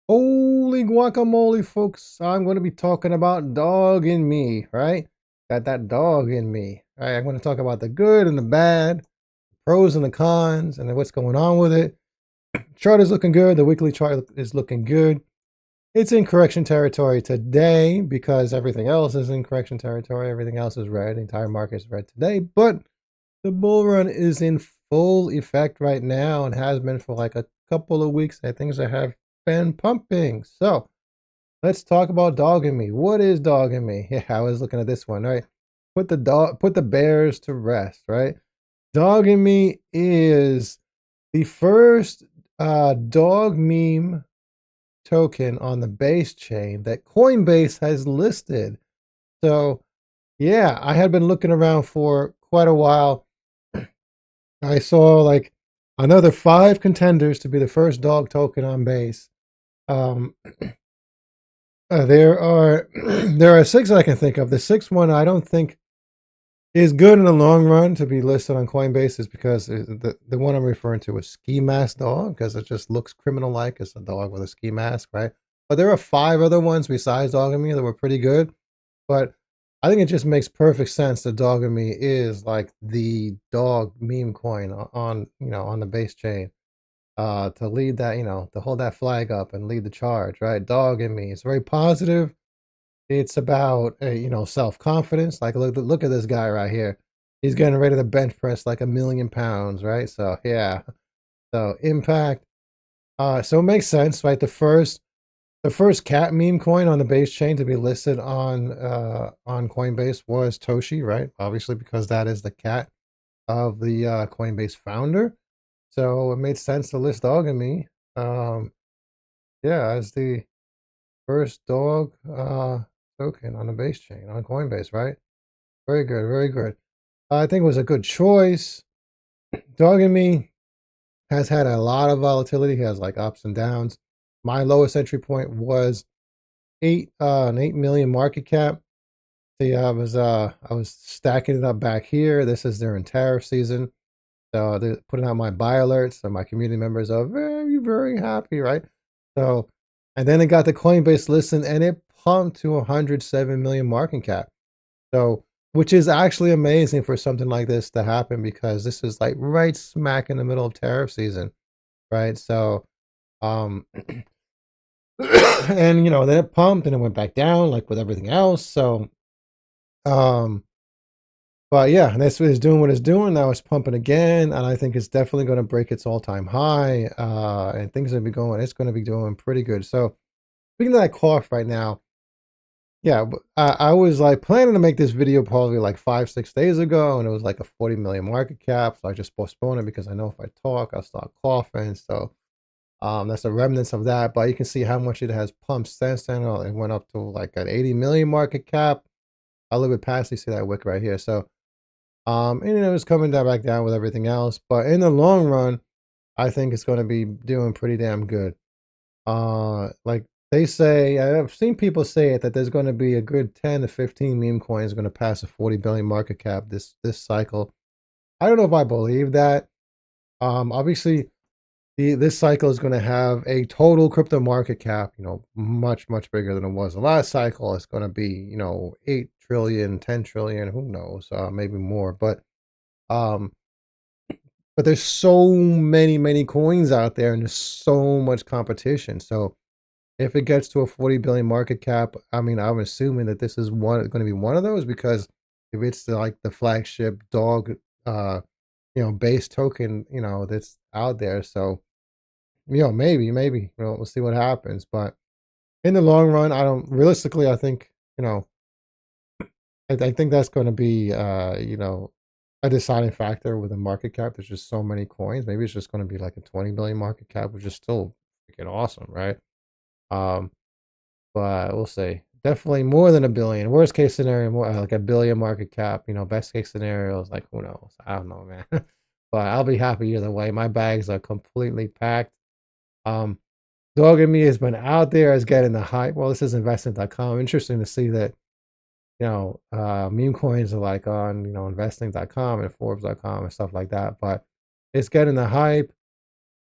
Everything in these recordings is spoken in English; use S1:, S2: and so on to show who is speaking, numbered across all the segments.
S1: Holy guacamole, folks. I'm going to be talking about dog in me, right? Got that dog in me, right? I'm going to talk about the good and the bad, pros and the cons, and then what's going on with it. Chart is looking good. The weekly chart is looking good. It's in correction territory today because everything else is in correction territory. Everything else is red. The entire market is red today, but the bull run is in full effect right now and has been for like a couple of weeks. And things that have been pumping. So let's talk about dog in me. What is dog in me? Yeah, I was looking at this one, right? Put the bears to rest, right? Dog in me is the first dog meme token on the base chain that Coinbase has listed. So yeah, I had been looking around for quite a while. I saw like another 5 contenders to be the first dog token on base. Um, there are there are 6 I can think of. The sixth one I don't think is good in the long run to be listed on Coinbase is because the one I'm referring to is ski mask dog because it just looks criminal like. It's a dog with a ski mask, right? But there are 5 other ones besides Dog and Me that were pretty good. But I think it just makes perfect sense that Dog and Me is like the dog meme coin on on the base chain. To lead that, to hold that flag up and lead the charge, right? Dog in me. It's very positive. It's about self confidence. Like look at this guy right here. He's getting ready to bench press like 1,000,000 pounds, right? So yeah. So impact. So it makes sense, right? The first cat meme coin on the base chain to be listed on Coinbase was Toshi, right? Obviously because that is the cat of the Coinbase founder. So it made sense to list Dog and Me. Um, yeah, as the first dog token on the base chain on Coinbase, right? Very good, very good. I think it was a good choice. Dog and Me has had a lot of volatility. He has like ups and downs. My lowest entry point was an 8 million market cap. See, I was stacking it up back here. This is during tariff season. So they're putting out my buy alerts, so my community members are very, very happy, right? So, and then it got the Coinbase listing, and it pumped to 107 million market cap. So, which is actually amazing for something like this to happen because this is like right smack in the middle of tariff season, right? So, um, and then it pumped and it went back down like with everything else. So, um, but yeah, and this is doing what it's doing. Now it's pumping again, and I think it's definitely going to break its all-time high. And things are going to be going. It's going to be doing pretty good. So speaking of that cough right now, yeah, I was like planning to make this video probably like 5, 6 days ago, and it was like a 40 million market cap. So I just postponed it because I know if I talk, I'll start coughing. So that's the remnants of that. But you can see how much it has pumped since then. It went up to like an 80 million market cap. A little bit past. You see that wick right here. So and it's coming back down with everything else. But in the long run, I think it's going to be doing pretty damn good. Like they say, I've seen people say it that there's going to be a good 10 to 15 meme coins going to pass a 40 billion market cap this cycle. I don't know if I believe that. Obviously, this cycle is going to have a total crypto market cap, much much bigger than it was the last cycle. It's going to be 8 trillion, 10 trillion, who knows, maybe more, um, but there's so many coins out there, and there's so much competition. So if it gets to a 40 billion market cap, I mean, I'm assuming that this is going to be one of those because if it's like the flagship dog, base token, that's out there. So maybe, we'll see what happens. But in the long run, I don't realistically. I think I think that's going to be a deciding factor with a market cap. There's just so many coins. Maybe it's just going to be like a 20 billion market cap, which is still freaking awesome, right? Um, but we'll see. Definitely more than a billion. Worst case scenario, more like a billion market cap. Best case scenario is like who knows? I don't know, man. But I'll be happy either way. My bags are completely packed. Um, Dog and Me has been out there as getting the hype. Well, this is investing.com. Interesting to see that meme coins are like on, investing.com and Forbes.com and stuff like that. But it's getting the hype.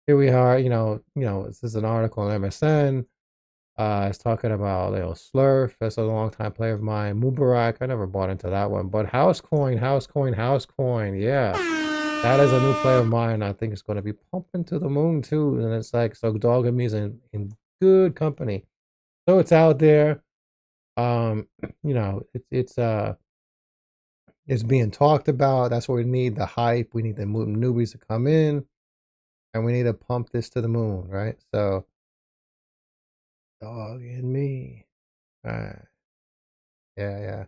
S1: Here we are, this is an article on MSN. It's talking about, Slurf. That's a longtime player of mine. Mubarak. I never bought into that one. But Housecoin, Housecoin, Housecoin. Yeah. That is a new play of mine. I think it's going to be pumping to the moon too. And it's like, so DogInMe is in good company. So it's out there. You know, it's being talked about. That's what we need, the hype. We need the newbies to come in, and we need to pump this to the moon, right? So DogInMe. Yeah, yeah.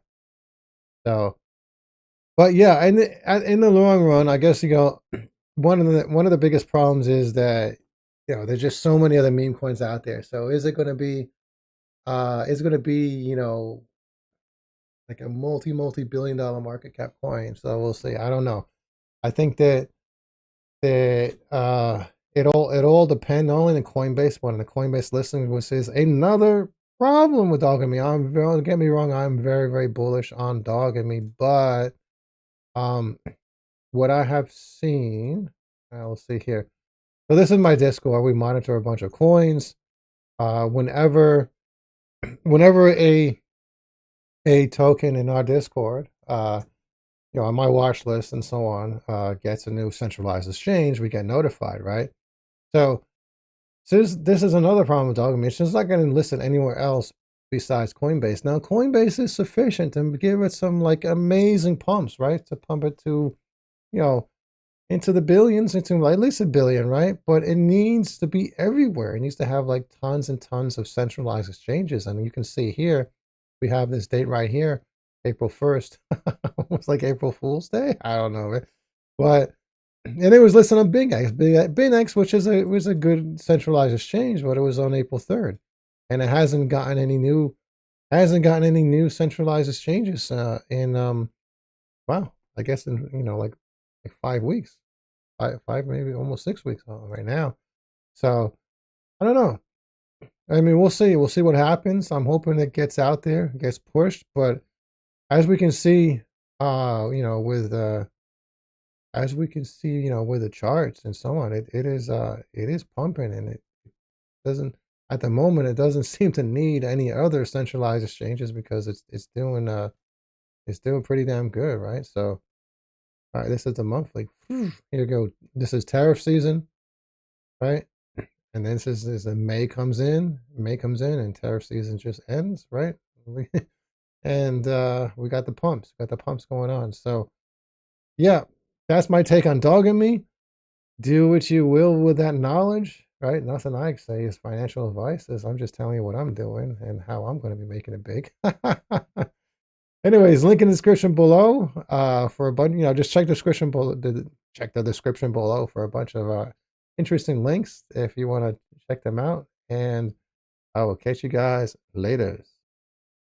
S1: So, but yeah, in the long run, I guess one of the biggest problems is that there's just so many other meme coins out there. So is it going to be like a multi billion-dollar market cap coin? So we'll see. I don't know. I think that it all depends not only on the Coinbase one, the Coinbase listing, which is another problem with DogInMe. Don't get me wrong, I'm very, very bullish on DogInMe, but what I have seen, we'll see here. So this is my Discord. We monitor a bunch of coins. Whenever a token in our Discord, on my watch list and so on, gets a new centralized exchange, we get notified, right? So this is another problem with DogInMe. It's just not getting listed anywhere else besides Coinbase. Now, Coinbase is sufficient to give it some like amazing pumps, right? To pump it to, into the billions, into at least a billion, right? But it needs to be everywhere. It needs to have like tons and tons of centralized exchanges. And you can see here, we have this date right here, April 1st. Almost like April Fool's Day. I don't know, man. But and it was listed on BingX, which was a good centralized exchange, but it was on April 3rd, and it hasn't gotten any new centralized exchanges in wow, I guess in like 5 weeks, five maybe almost 6 weeks right now. So I don't know. I mean, we'll see. We'll see what happens. I'm hoping it gets out there, gets pushed, but as we can see, with as we can see, with the charts and so on, it is pumping, and it doesn't at the moment. It doesn't seem to need any other centralized exchanges because it's doing pretty damn good, right? So, all right, this is the monthly. Here you go. This is tariff season, right? And then this is the May comes in, and tariff season just ends, right? And we got the pumps going on. So, yeah, that's my take on DogInMe. Do what you will with that knowledge, right? Nothing I say is financial advice. I'm just telling you what I'm doing and how I'm going to be making it big. Anyways, link in the description below for a bunch. Just check the description below. Check the description below for a bunch of interesting links if you want to check them out. And I will catch you guys later.